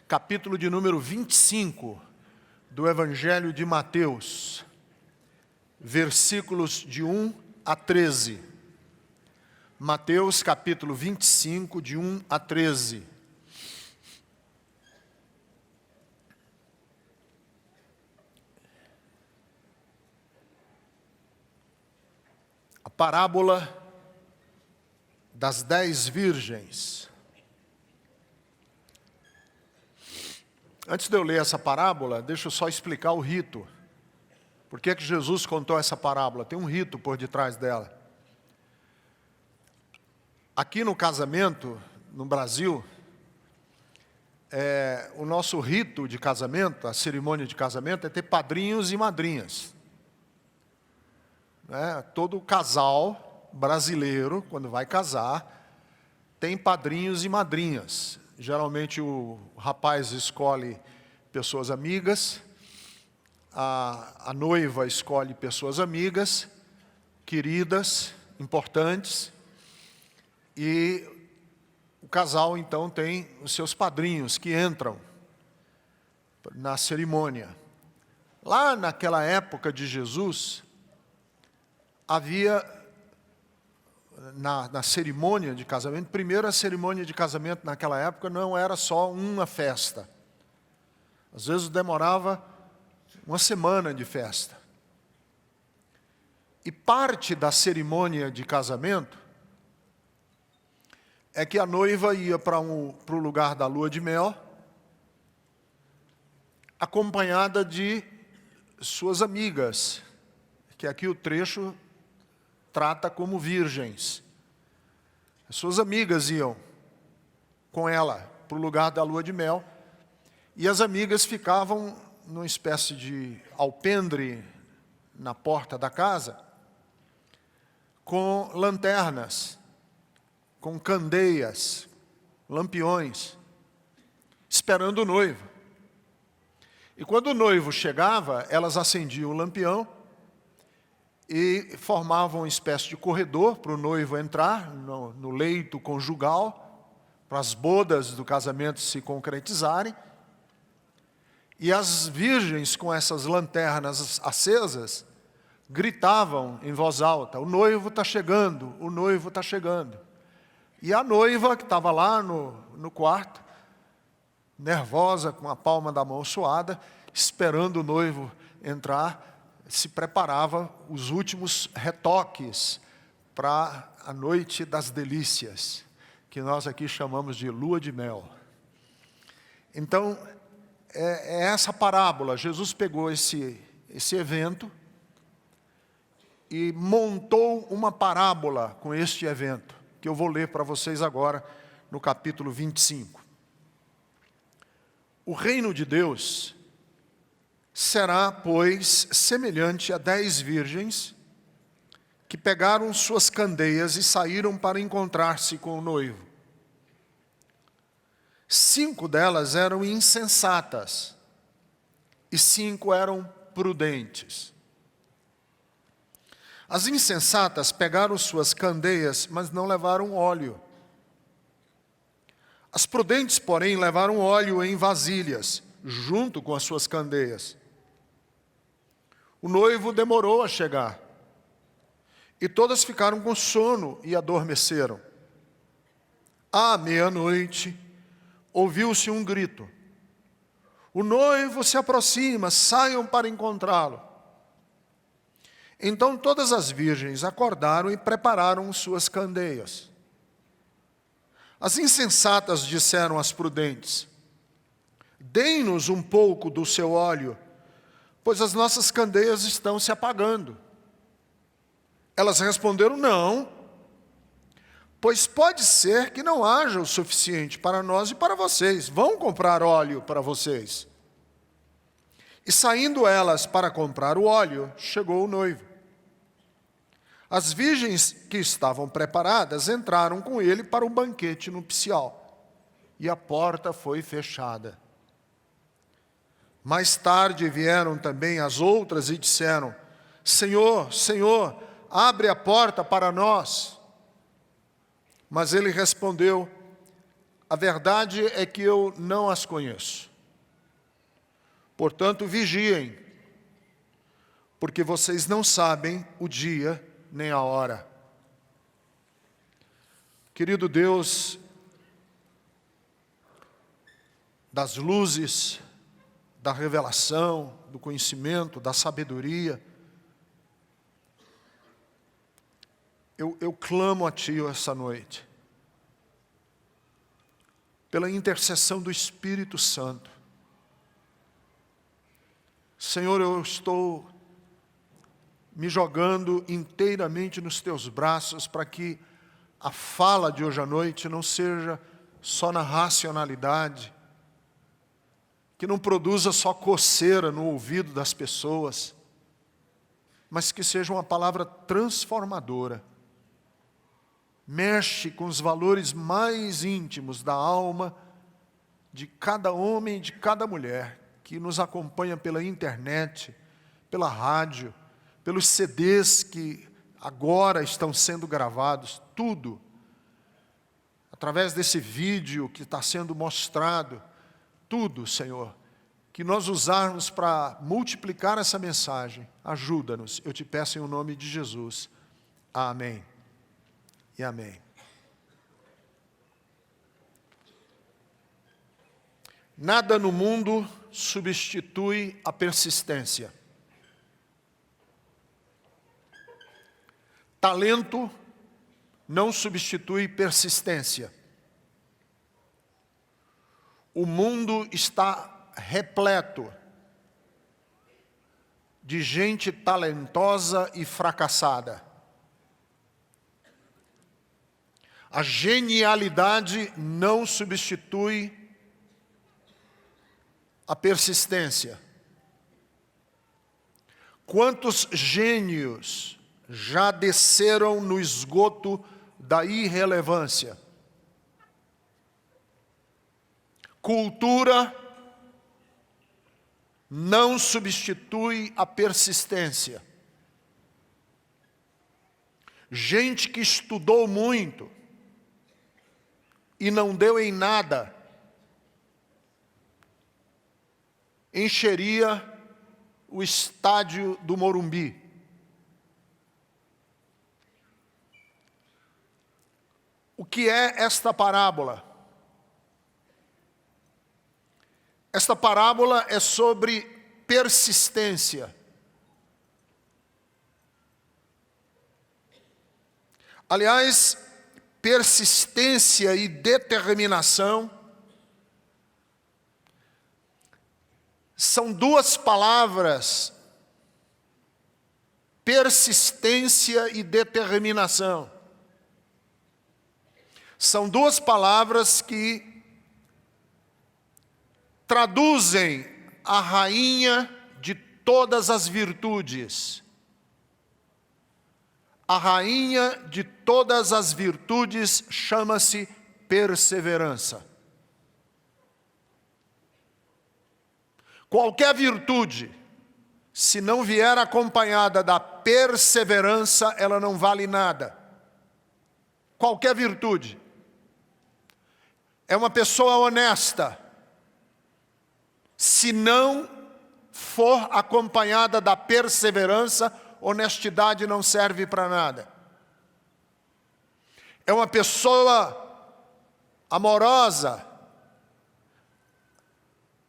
Capítulo de número 25 do Evangelho de Mateus, versículos de 1 a 13. Mateus, capítulo 25, de 1 a 13. A parábola das 10 virgens. Antes de eu ler essa parábola, deixa eu só explicar o rito. Por que Jesus contou essa parábola? Tem um rito por detrás dela. Aqui no casamento, no Brasil, o nosso rito de casamento, a cerimônia de casamento, é ter padrinhos e madrinhas. Todo casal brasileiro, quando vai casar, tem padrinhos e madrinhas. Geralmente o rapaz escolhe pessoas amigas, a noiva escolhe pessoas amigas, queridas, importantes, e o casal então tem os seus padrinhos que entram na cerimônia. Lá naquela época de Jesus, havia na cerimônia de casamento, primeiro a cerimônia de casamento naquela época não era só uma festa. Às vezes demorava uma semana de festa. E parte da cerimônia de casamento é que a noiva ia para o lugar da lua de mel, acompanhada de suas amigas, que aqui o trecho trata como virgens. As suas amigas iam com ela para o lugar da lua de mel, e as amigas ficavam numa espécie de alpendre na porta da casa, com lanternas, com candeias, lampiões, esperando o noivo. E quando o noivo chegava, elas acendiam o lampião e formavam uma espécie de corredor para o noivo entrar no leito conjugal, para as bodas do casamento se concretizarem. E as virgens, com essas lanternas acesas, gritavam em voz alta: o noivo está chegando, o noivo está chegando. E a noiva, que estava lá no quarto, nervosa, com a palma da mão suada, esperando o noivo entrar, se preparava os últimos retoques para a noite das delícias, que nós aqui chamamos de lua de mel. Então, é essa parábola. Jesus pegou esse evento e montou uma parábola com este evento, que eu vou ler para vocês agora no capítulo 25. O reino de Deus será, pois, semelhante a 10 virgens que pegaram suas candeias e saíram para encontrar-se com o noivo. 5 delas eram insensatas e 5 eram prudentes. As insensatas pegaram suas candeias, mas não levaram óleo. As prudentes, porém, levaram óleo em vasilhas, junto com as suas candeias. O noivo demorou a chegar, e todas ficaram com sono e adormeceram. À meia-noite, ouviu-se um grito: o noivo se aproxima, saiam para encontrá-lo. Então todas as virgens acordaram e prepararam suas candeias. As insensatas disseram às prudentes: deem-nos um pouco do seu óleo, pois as nossas candeias estão se apagando. Elas responderam: não, pois pode ser que não haja o suficiente para nós e para vocês. Vão comprar óleo para vocês. E saindo elas para comprar o óleo, chegou o noivo. As virgens que estavam preparadas entraram com ele para o banquete nupcial, e a porta foi fechada. Mais tarde vieram também as outras e disseram: Senhor, Senhor, abre a porta para nós. Mas ele respondeu: a verdade é que eu não as conheço. Portanto, vigiem, porque vocês não sabem o dia nem a hora. Querido Deus das luzes, da revelação, do conhecimento, da sabedoria, eu clamo a Ti essa noite, pela intercessão do Espírito Santo. Senhor, eu estou me jogando inteiramente nos Teus braços para que a fala de hoje à noite não seja só na racionalidade, que não produza só coceira no ouvido das pessoas, mas que seja uma palavra transformadora. Mexe com os valores mais íntimos da alma de cada homem e de cada mulher que nos acompanha pela internet, pela rádio, pelos CDs que agora estão sendo gravados, tudo. Através desse vídeo que está sendo mostrado, tudo, Senhor, que nós usarmos para multiplicar essa mensagem, ajuda-nos, eu te peço em nome de Jesus. Amém. E amém. Nada no mundo substitui a persistência. Talento não substitui persistência. O mundo está repleto de gente talentosa e fracassada. A genialidade não substitui a persistência. Quantos gênios já desceram no esgoto da irrelevância? Cultura não substitui a persistência. Gente que estudou muito e não deu em nada, encheria o estádio do Morumbi. O que é esta parábola? Esta parábola é sobre persistência. Aliás, persistência e determinação são duas palavras, persistência e determinação. São duas palavras que traduzem a rainha de todas as virtudes. A rainha de todas as virtudes chama-se perseverança. Qualquer virtude, se não vier acompanhada da perseverança, ela não vale nada. Qualquer virtude. É uma pessoa honesta. Se não for acompanhada da perseverança, honestidade não serve para nada. É uma pessoa amorosa.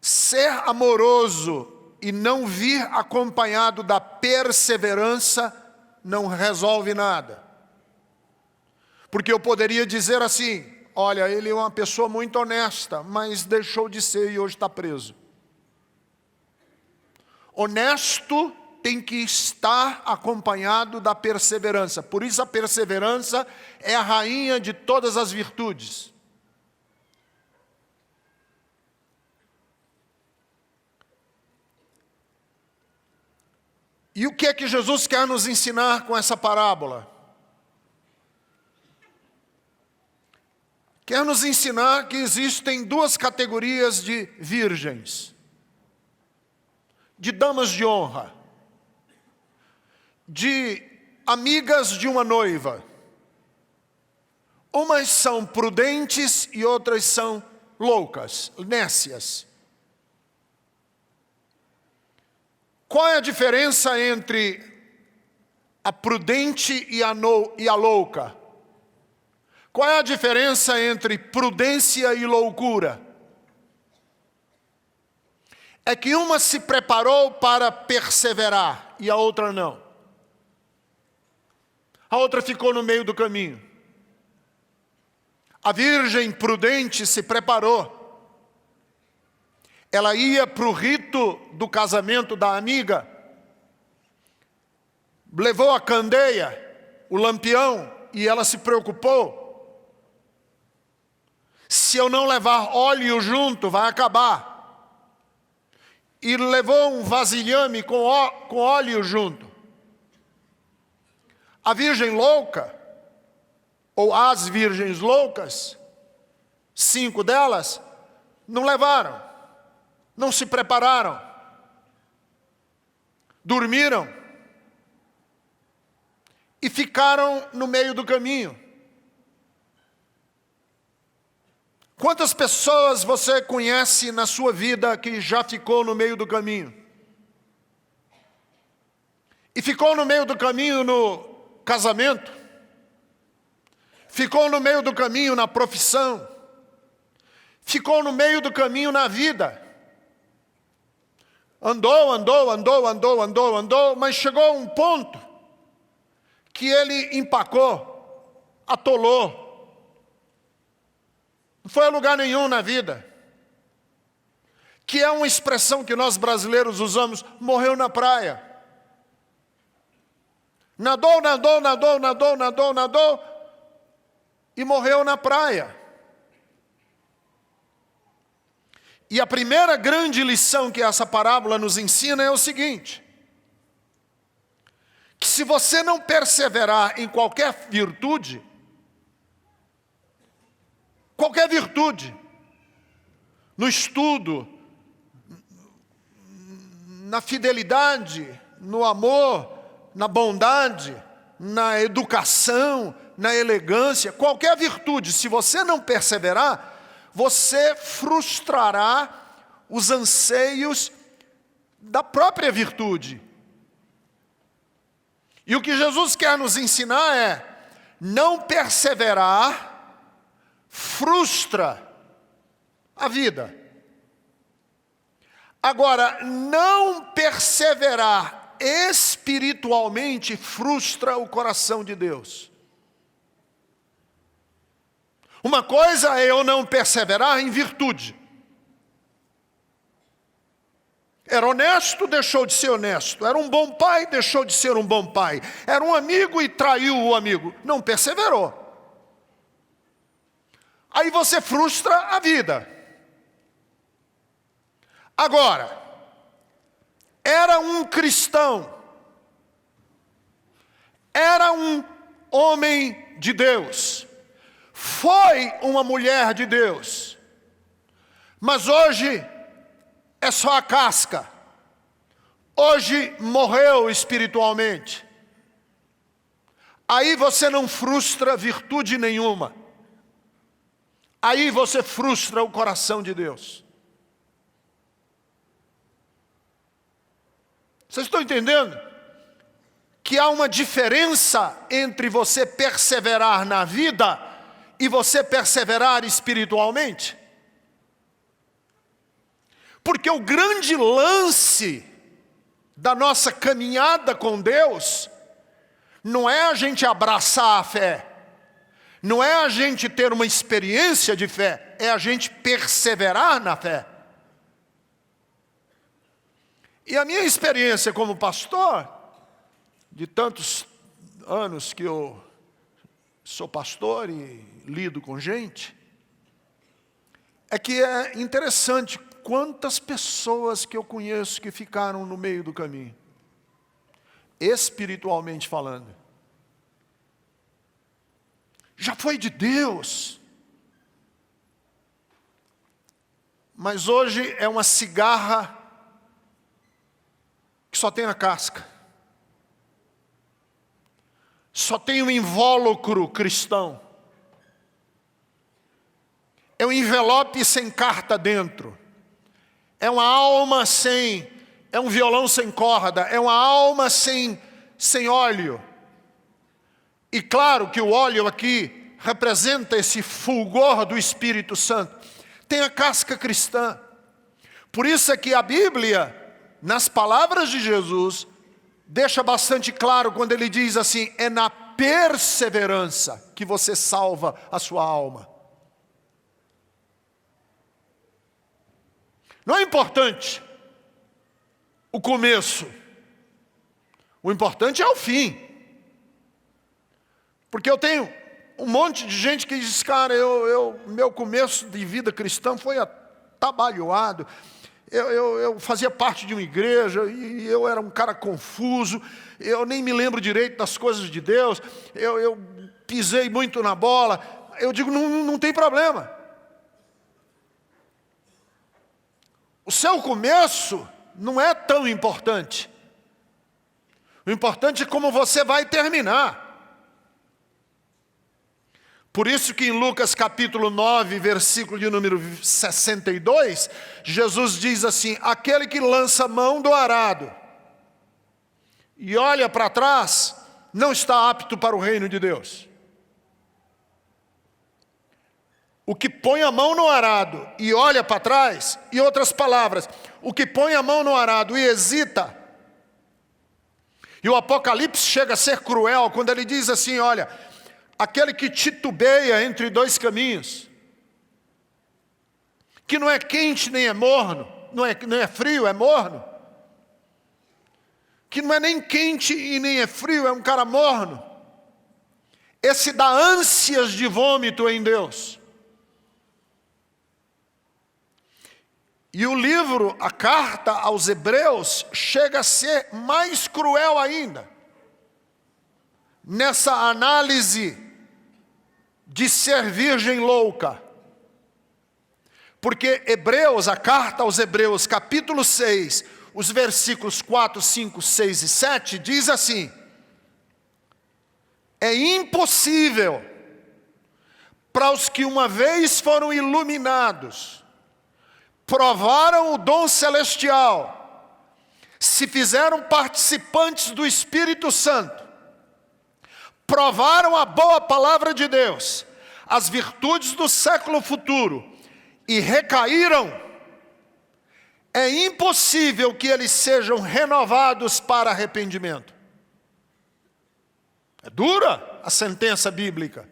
Ser amoroso e não vir acompanhado da perseverança não resolve nada. Porque eu poderia dizer assim: olha, ele é uma pessoa muito honesta, mas deixou de ser e hoje está preso. Honesto tem que estar acompanhado da perseverança. Por isso a perseverança é a rainha de todas as virtudes. E o que é que Jesus quer nos ensinar com essa parábola? Quer nos ensinar que existem duas categorias de virgens, de damas de honra, de amigas de uma noiva. Umas são prudentes e outras são loucas, nécias. Qual é a diferença entre a prudente e a louca? Qual é a diferença entre prudência e loucura? É que uma se preparou para perseverar e a outra não. A outra ficou no meio do caminho. A virgem prudente se preparou. Ela ia para o rito do casamento da amiga, levou a candeia, o lampião, e ela se preocupou. Se eu não levar óleo junto, vai acabar. E levou um vasilhame com óleo junto. A virgem louca, ou as virgens loucas, 5 delas, não levaram. Não se prepararam, dormiram e ficaram no meio do caminho. Quantas pessoas você conhece na sua vida que já ficou no meio do caminho? E ficou no meio do caminho no casamento, ficou no meio do caminho na profissão, ficou no meio do caminho na vida. Andou, mas chegou a um ponto que ele empacou, atolou. Não foi a lugar nenhum na vida. Que é uma expressão que nós brasileiros usamos, morreu na praia. Nadou e morreu na praia. E a primeira grande lição que essa parábola nos ensina é o seguinte: que se você não perseverar em qualquer virtude, no estudo, na fidelidade, no amor, na bondade, na educação, na elegância, qualquer virtude, se você não perseverar, você frustrará os anseios da própria virtude. E o que Jesus quer nos ensinar é: não perseverar frustra a vida. Agora, não perseverar espiritualmente frustra o coração de Deus. Uma coisa é eu não perseverar em virtude. Era honesto, deixou de ser honesto. Era um bom pai, deixou de ser um bom pai. Era um amigo e traiu o amigo. Não perseverou. Aí você frustra a vida. Agora, era um cristão. Era um homem de Deus. Foi uma mulher de Deus, mas hoje é só a casca. Hoje morreu espiritualmente. Aí você não frustra virtude nenhuma. Aí você frustra o coração de Deus. Vocês estão entendendo? Que há uma diferença entre você perseverar na vida e você perseverar espiritualmente? Porque o grande lance da nossa caminhada com Deus não é a gente abraçar a fé, não é a gente ter uma experiência de fé, é a gente perseverar na fé. E a minha experiência como pastor, de tantos anos que eu sou pastor e lido com gente, é que é interessante quantas pessoas que eu conheço que ficaram no meio do caminho. espiritualmente falando. Já foi de Deus. Mas hoje é uma cigarra que só tem a casca. Só tem um invólucro cristão. É um envelope sem carta dentro. É uma alma sem... É um violão sem corda. É uma alma sem óleo. E claro que o óleo aqui representa esse fulgor do Espírito Santo. Tem a casca cristã. Por isso é que a Bíblia, nas palavras de Jesus, deixa bastante claro quando ele diz assim: é na perseverança que você salva a sua alma. Não é importante o começo. O importante é o fim. Porque eu tenho um monte de gente que diz: cara, meu começo de vida cristã foi atabalhoado. Eu fazia parte de uma igreja e eu era um cara confuso. Eu nem me lembro direito das coisas de Deus. Eu pisei muito na bola. Eu digo, não tem problema. O seu começo não é tão importante. O importante é como você vai terminar. Por isso que em Lucas capítulo 9, versículo de número 62, Jesus diz assim: aquele que lança a mão do arado e olha para trás, não está apto para o reino de Deus. O que põe a mão no arado e olha para trás, em outras palavras, o que põe a mão no arado e hesita. E o Apocalipse chega a ser cruel quando ele diz assim: olha, aquele que titubeia entre dois caminhos, que não é quente nem é morno, não é frio, é morno, que não é nem quente e nem é frio, é um cara morno, esse dá ânsias de vômito em Deus. E o livro, a carta aos Hebreus, chega a ser mais cruel ainda, nessa análise de ser virgem louca. Porque Hebreus, a carta aos Hebreus, capítulo 6, os versículos 4, 5, 6 e 7, diz assim: é impossível para os que uma vez foram iluminados, provaram o dom celestial, se fizeram participantes do Espírito Santo, provaram a boa palavra de Deus, as virtudes do século futuro, e recaíram, é impossível que eles sejam renovados para arrependimento. É dura a sentença bíblica.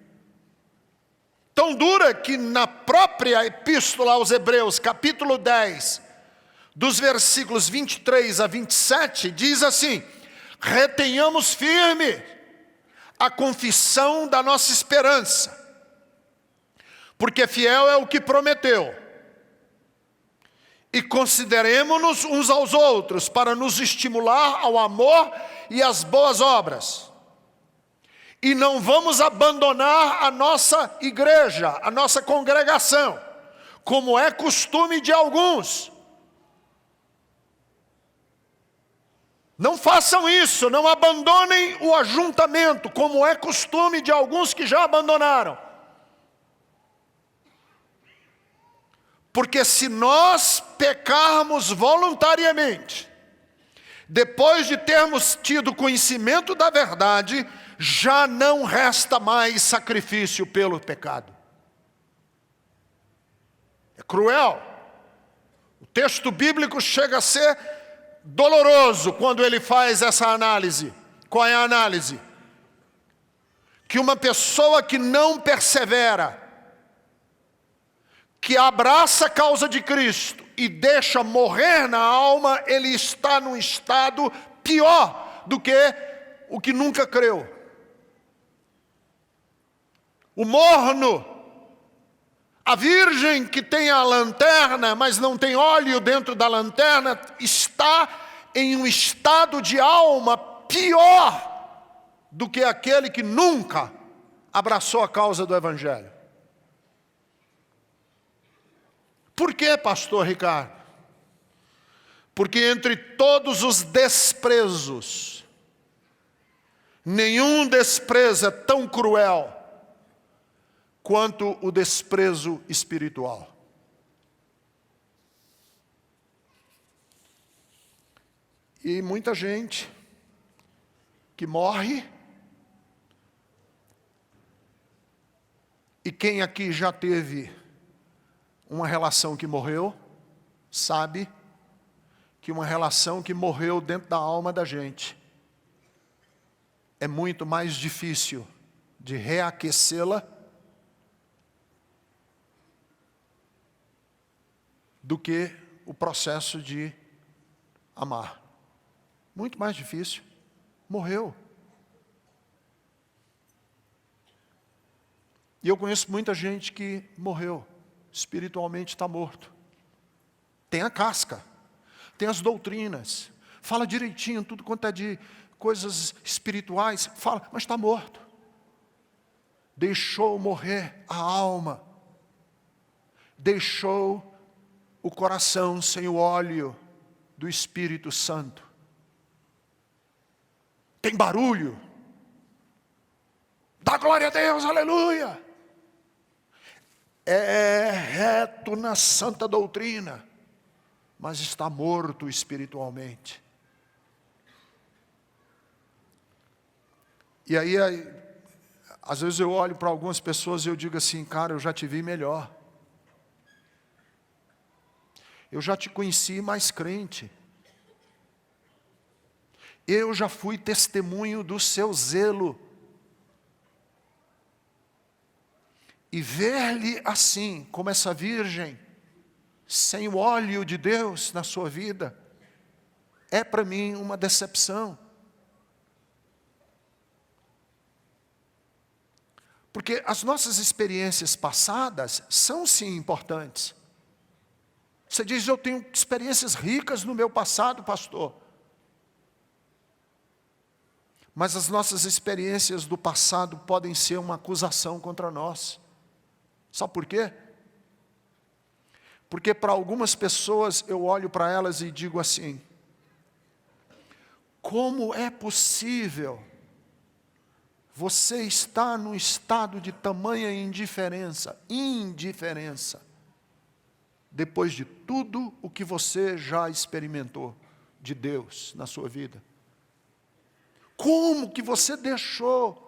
Tão dura que na própria epístola aos Hebreus, capítulo 10, dos versículos 23 a 27, diz assim: retenhamos firme a confissão da nossa esperança, porque fiel é o que prometeu. E consideremo-nos uns aos outros para nos estimular ao amor e às boas obras. E não vamos abandonar a nossa igreja, a nossa congregação, como é costume de alguns. Não façam isso, não abandonem o ajuntamento, como é costume de alguns que já abandonaram. Porque se nós pecarmos voluntariamente, depois de termos tido conhecimento da verdade, já não resta mais sacrifício pelo pecado. É cruel. O texto bíblico chega a ser doloroso quando ele faz essa análise. Qual é a análise? Que uma pessoa que não persevera, que abraça a causa de Cristo e deixa morrer na alma, ele está num estado pior do que o que nunca creu. O morno, a virgem que tem a lanterna, mas não tem óleo dentro da lanterna, está em um estado de alma pior do que aquele que nunca abraçou a causa do Evangelho. Por que, pastor Ricardo? Porque entre todos os desprezos, nenhum desprezo é tão cruel quanto o desprezo espiritual. E muita gente que morre, e quem aqui já teve uma relação que morreu, sabe que uma relação que morreu dentro da alma da gente é muito mais difícil de reaquecê-la do que o processo de amar. Muito mais difícil. Morreu. E eu conheço muita gente que morreu, espiritualmente está morto. Tem a casca, tem as doutrinas, fala direitinho, tudo quanto é de coisas espirituais, fala, mas está morto. Deixou morrer a alma, deixou o coração sem o óleo do Espírito Santo. Tem barulho, dá glória a Deus, aleluia. É reto na santa doutrina, mas está morto espiritualmente. E aí, às vezes eu olho para algumas pessoas e eu digo assim, cara, eu já te vi melhor. Eu já te conheci mais crente. Eu já fui testemunho do seu zelo. E ver-lhe assim, como essa virgem, sem o óleo de Deus na sua vida, é para mim uma decepção. Porque as nossas experiências passadas são sim importantes. Você diz, eu tenho experiências ricas no meu passado, pastor. Mas as nossas experiências do passado podem ser uma acusação contra nós. Sabe por quê? Porque para algumas pessoas eu olho para elas e digo assim, como é possível você estar num estado de tamanha indiferença, depois de tudo o que você já experimentou de Deus na sua vida? Como que você deixou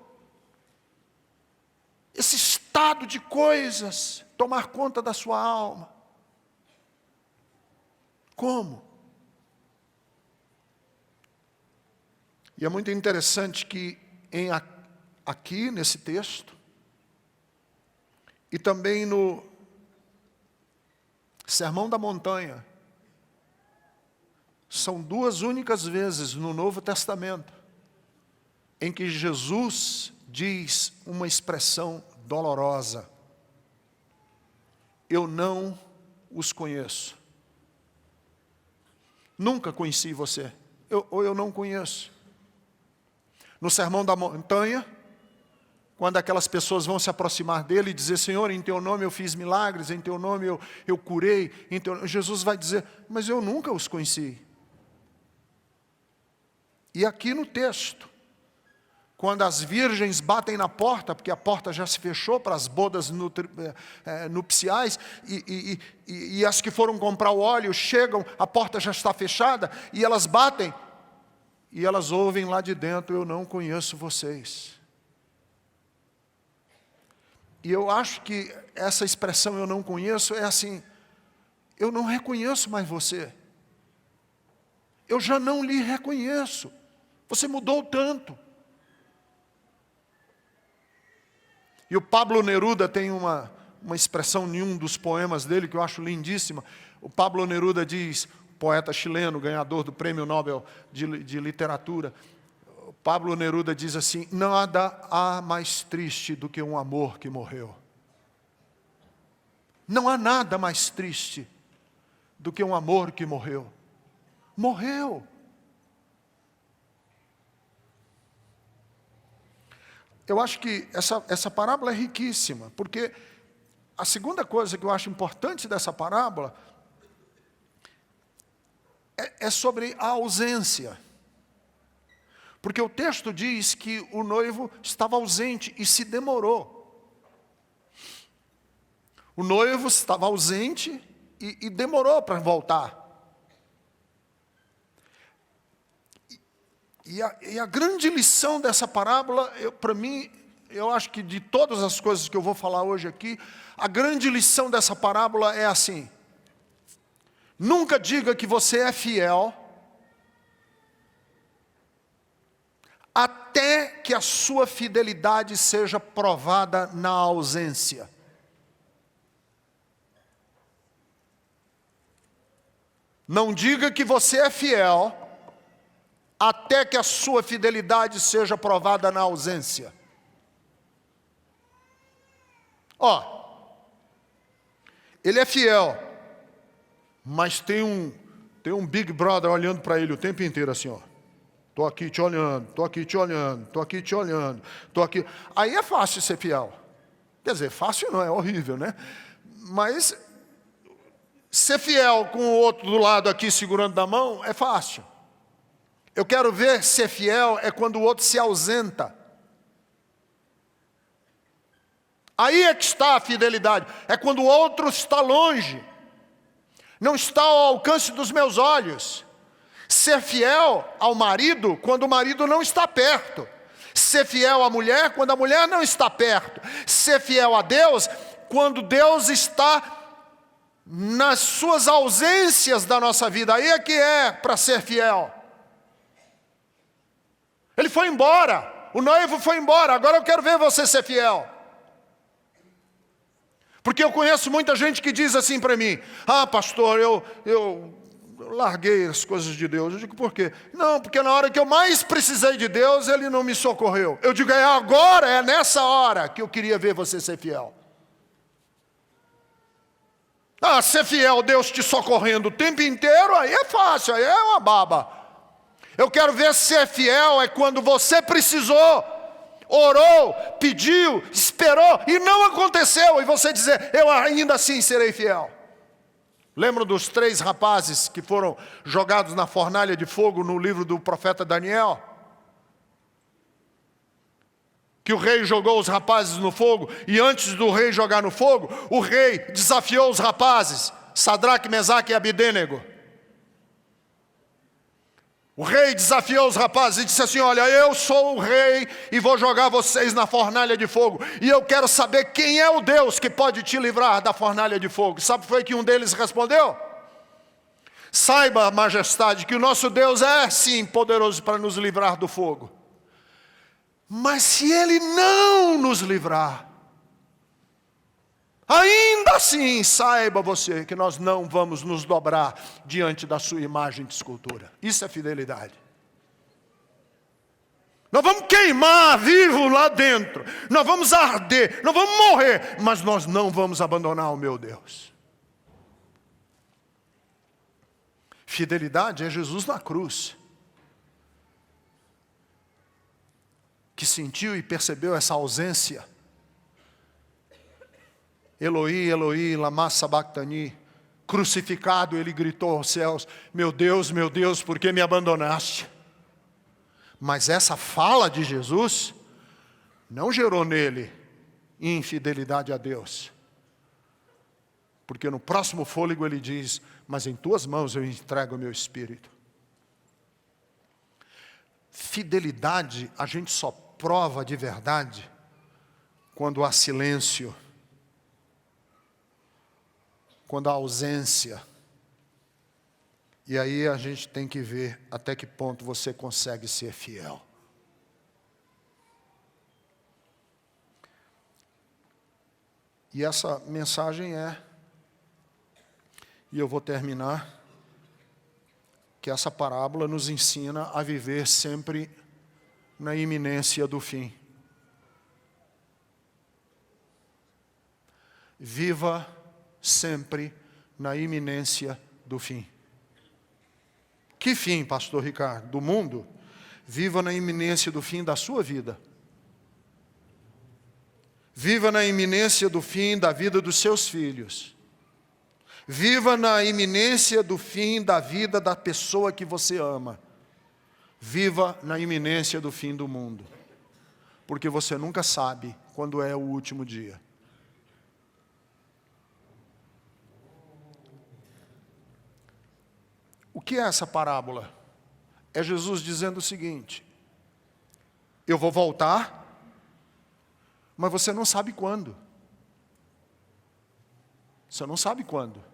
esse estado de coisas tomar conta da sua alma? Como? E é muito interessante que aqui nesse texto, e também no Sermão da Montanha, são duas únicas vezes no Novo Testamento em que Jesus diz uma expressão dolorosa. Eu não os conheço. Nunca conheci você. Eu não conheço. No Sermão da Montanha, quando aquelas pessoas vão se aproximar dele e dizer, Senhor, em teu nome eu fiz milagres, em teu nome eu curei, Jesus vai dizer, mas eu nunca os conheci. E aqui no texto, quando as virgens batem na porta, porque a porta já se fechou para as bodas nupciais, e as que foram comprar o óleo chegam, a porta já está fechada, e elas batem, e elas ouvem lá de dentro, eu não conheço vocês. E eu acho que essa expressão eu não conheço é assim, eu não reconheço mais você. Eu já não lhe reconheço. Você mudou tanto. E o Pablo Neruda tem uma expressão em um dos poemas dele que eu acho lindíssima. O Pablo Neruda diz, poeta chileno, ganhador do Prêmio Nobel de Literatura, o Pablo Neruda diz assim, nada há mais triste do que um amor que morreu. Não há nada mais triste do que um amor que morreu. Morreu. eu acho que essa parábola é riquíssima, porque a segunda coisa que eu acho importante dessa parábola é sobre a ausência. Porque o texto diz que o noivo estava ausente e se demorou. O noivo estava ausente e demorou para voltar. E a grande lição dessa parábola, para mim, eu acho que de todas as coisas que eu vou falar hoje aqui, a grande lição dessa parábola é assim: nunca diga que você é fiel até que a sua fidelidade seja provada na ausência. Não diga que você é fiel até que a sua fidelidade seja provada na ausência. Ele é fiel, mas tem um Big Brother olhando para ele o tempo inteiro assim, Estou aqui te olhando, estou aqui te olhando, estou aqui te olhando, estou aqui. Aí é fácil ser fiel. Quer dizer, fácil não, é horrível, né? Mas ser fiel com o outro do lado aqui segurando da mão é fácil. Eu quero ver ser fiel é quando o outro se ausenta. Aí é que está a fidelidade. É quando o outro está longe. Não está ao alcance dos meus olhos. Ser fiel ao marido quando o marido não está perto. Ser fiel à mulher quando a mulher não está perto. Ser fiel a Deus quando Deus está nas suas ausências da nossa vida. Aí é que é para ser fiel. Ele foi embora, o noivo foi embora, agora eu quero ver você ser fiel. Porque eu conheço muita gente que diz assim para mim: pastor, eu larguei as coisas de Deus. Eu digo, por quê? Não, porque na hora que eu mais precisei de Deus, Ele não me socorreu. Eu digo, agora, é nessa hora que eu queria ver você ser fiel. Ser fiel, Deus te socorrendo o tempo inteiro, aí é fácil, aí é uma baba. Eu quero ver ser fiel é quando você precisou, orou, pediu, esperou e não aconteceu. E você dizer, eu ainda assim serei fiel. Lembram dos 3 rapazes que foram jogados na fornalha de fogo no livro do profeta Daniel? Que o rei jogou os rapazes no fogo e antes do rei jogar no fogo, o rei desafiou os rapazes, Sadraque, Mesaque e Abidênego. O rei desafiou os rapazes e disse assim, olha, eu sou o rei e vou jogar vocês na fornalha de fogo. E eu quero saber quem é o Deus que pode te livrar da fornalha de fogo. Sabe o que foi que um deles respondeu? Saiba, majestade, que o nosso Deus é sim poderoso para nos livrar do fogo. Mas se Ele não nos livrar, ainda assim, saiba você que nós não vamos nos dobrar diante da sua imagem de escultura. Isso é fidelidade. Nós vamos queimar vivo lá dentro. Nós vamos arder, nós vamos morrer. Mas nós não vamos abandonar o meu Deus. Fidelidade é Jesus na cruz. Que sentiu e percebeu essa ausência. Eloi, Eloi, lama sabachthani. Crucificado, ele gritou aos céus, meu Deus, por que me abandonaste? Mas essa fala de Jesus não gerou nele infidelidade a Deus. Porque no próximo fôlego ele diz, mas em tuas mãos eu entrego o meu espírito. Fidelidade a gente só prova de verdade quando há silêncio. Quando há ausência. E aí a gente tem que ver até que ponto você consegue ser fiel. E essa mensagem e eu vou terminar, que essa parábola nos ensina a viver sempre na iminência do fim. Viva sempre na iminência do fim. Que fim, pastor Ricardo? Do mundo? Viva na iminência do fim da sua vida. Viva na iminência do fim da vida dos seus filhos. Viva na iminência do fim da vida da pessoa que você ama. Viva na iminência do fim do mundo. Porque você nunca sabe quando é o último dia. O que é essa parábola? É Jesus dizendo o seguinte: eu vou voltar, mas você não sabe quando. Você não sabe quando.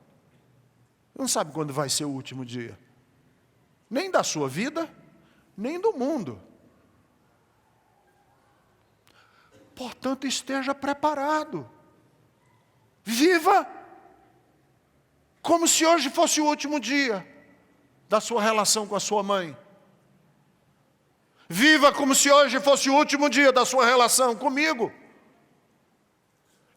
Não sabe quando vai ser o último dia. Nem da sua vida, nem do mundo. Portanto, esteja preparado. Viva como se hoje fosse o último dia da sua relação com a sua mãe. Viva como se hoje fosse o último dia da sua relação comigo.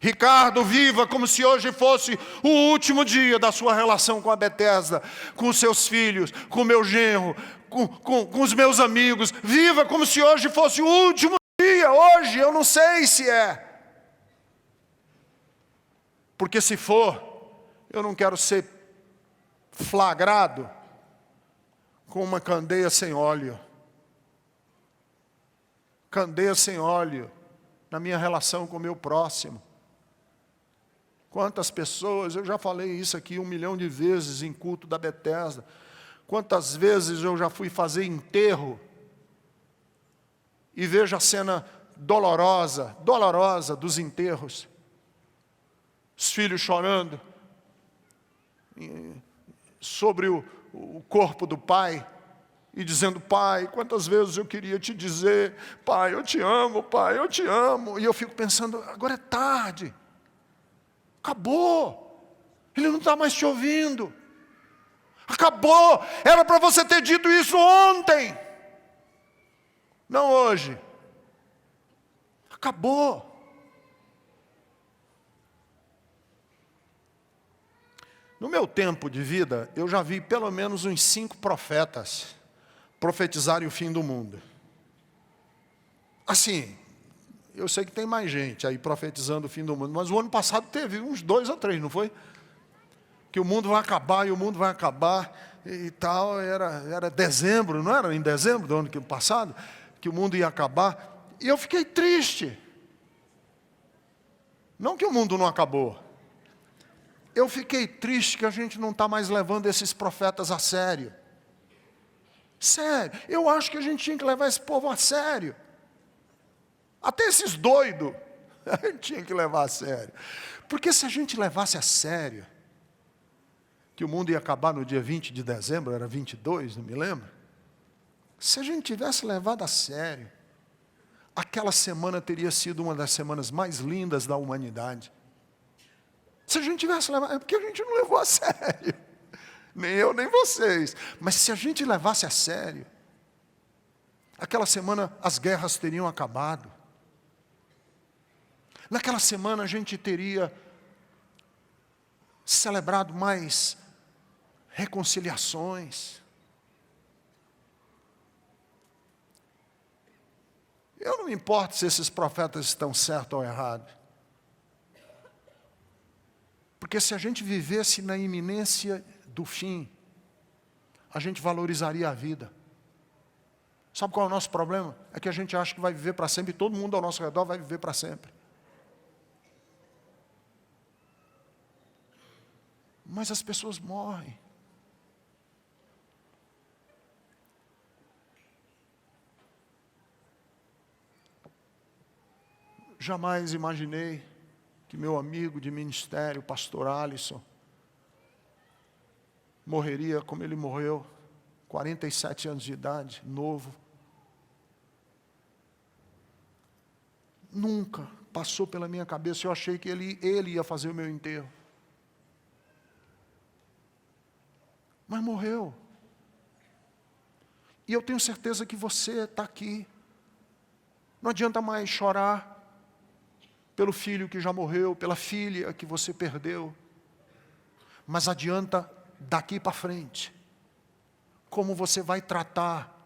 Ricardo, viva como se hoje fosse o último dia da sua relação com a Betesda, com os seus filhos, com o meu genro, com os meus amigos. Viva como se hoje fosse o último dia. Hoje eu não sei se é. Porque se for, eu não quero ser flagrado com uma candeia sem óleo. Candeia sem óleo na minha relação com o meu próximo. Quantas pessoas, eu já falei isso aqui 1 milhão de vezes em culto da Betesda. Quantas vezes eu já fui fazer enterro e vejo a cena dolorosa dos enterros. Os filhos chorando sobre o corpo do pai e dizendo: pai, quantas vezes eu queria te dizer, pai, eu te amo, pai, eu te amo. E eu fico pensando, agora é tarde. Acabou. Ele não está mais te ouvindo. Acabou. Era para você ter dito isso ontem. Não hoje. Acabou. No meu tempo de vida, eu já vi pelo menos uns 5 profetas profetizarem o fim do mundo. Assim, eu sei que tem mais gente aí profetizando o fim do mundo, mas o ano passado teve uns 2 ou 3, não foi? Que o mundo vai acabar e o mundo vai acabar e tal. Era dezembro, não era em dezembro do ano passado, que o mundo ia acabar. E eu fiquei triste. Não que o mundo não acabou. Eu fiquei triste que a gente não está mais levando esses profetas a sério. Sério, eu acho que a gente tinha que levar esse povo a sério. Até esses doidos, a gente tinha que levar a sério. Porque se a gente levasse a sério, que o mundo ia acabar no dia 20 de dezembro, era 22, não me lembro. Se a gente tivesse levado a sério, aquela semana teria sido uma das semanas mais lindas da humanidade. Se a gente tivesse levado, é porque a gente não levou a sério. Nem eu, nem vocês. Mas se a gente levasse a sério, aquela semana as guerras teriam acabado. Naquela semana a gente teria celebrado mais reconciliações. Eu não me importo se esses profetas estão certos ou errados. Porque se a gente vivesse na iminência do fim, a gente valorizaria a vida. Sabe qual é o nosso problema? É que a gente acha que vai viver para sempre e todo mundo ao nosso redor vai viver para sempre. Mas as pessoas morrem. Jamais imaginei que meu amigo de ministério, pastor Alisson, morreria como ele morreu, 47 anos de idade, novo. Nunca passou pela minha cabeça, eu achei que ele ia fazer o meu enterro. Mas morreu. E eu tenho certeza que você está aqui. Não adianta mais chorar pelo filho que já morreu, pela filha que você perdeu. Mas adianta daqui para frente. Como você vai tratar.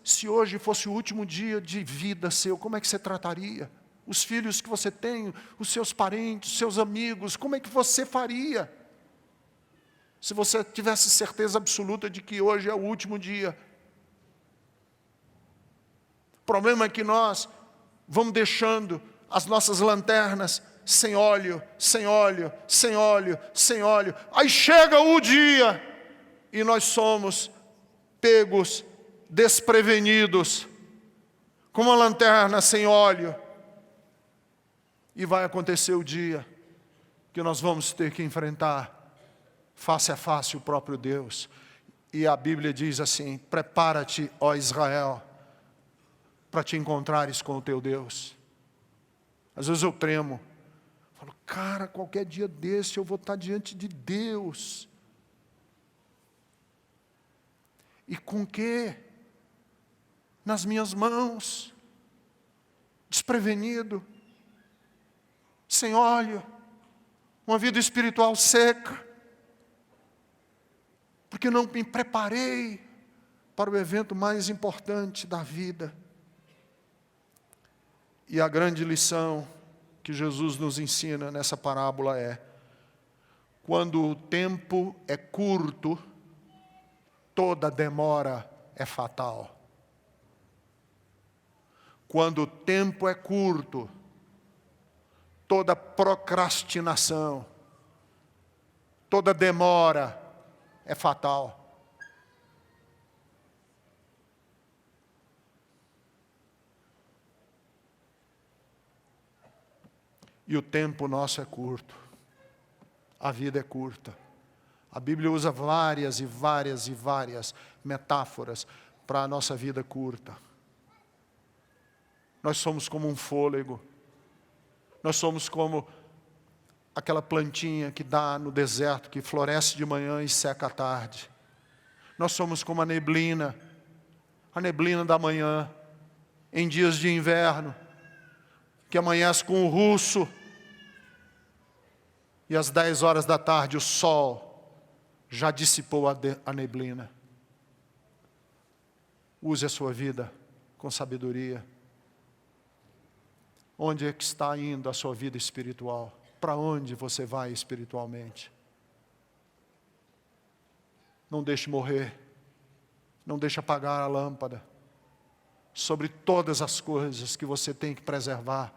se hoje fosse o último dia de vida seu, como é que você trataria? Os filhos que você tem, os seus parentes, os seus amigos, como é que você faria? Se você tivesse certeza absoluta de que hoje é o último dia. O problema é que nós vamos deixando as nossas lanternas sem óleo, sem óleo, sem óleo, sem óleo. Aí chega o dia e nós somos pegos, desprevenidos, com uma lanterna sem óleo. E vai acontecer o dia que nós vamos ter que enfrentar face a face o próprio Deus. E a Bíblia diz assim: prepara-te, ó Israel, para te encontrares com o teu Deus. Às vezes eu tremo. Falo, cara, qualquer dia desse eu vou estar diante de Deus. E com quê? Nas minhas mãos, desprevenido, sem óleo, uma vida espiritual seca, porque não me preparei para o evento mais importante da vida. E a grande lição que Jesus nos ensina nessa parábola é: quando o tempo é curto, toda demora é fatal. Quando o tempo é curto, toda procrastinação, toda demora é fatal. E o tempo nosso é curto. A vida é curta. A Bíblia usa várias e várias e várias metáforas para a nossa vida curta. Nós somos como um fôlego. Nós somos como aquela plantinha que dá no deserto, que floresce de manhã e seca à tarde. Nós somos como a neblina da manhã, em dias de inverno, que amanhece com o russo, e às 10 horas da tarde o sol já dissipou a neblina. Use a sua vida com sabedoria. Onde é que está indo a sua vida espiritual? Para onde você vai espiritualmente? Não deixe morrer. Não deixe apagar a lâmpada. Sobre todas as coisas que você tem que preservar,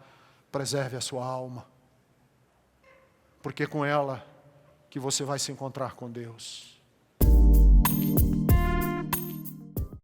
preserve a sua alma. Porque é com ela que você vai se encontrar com Deus.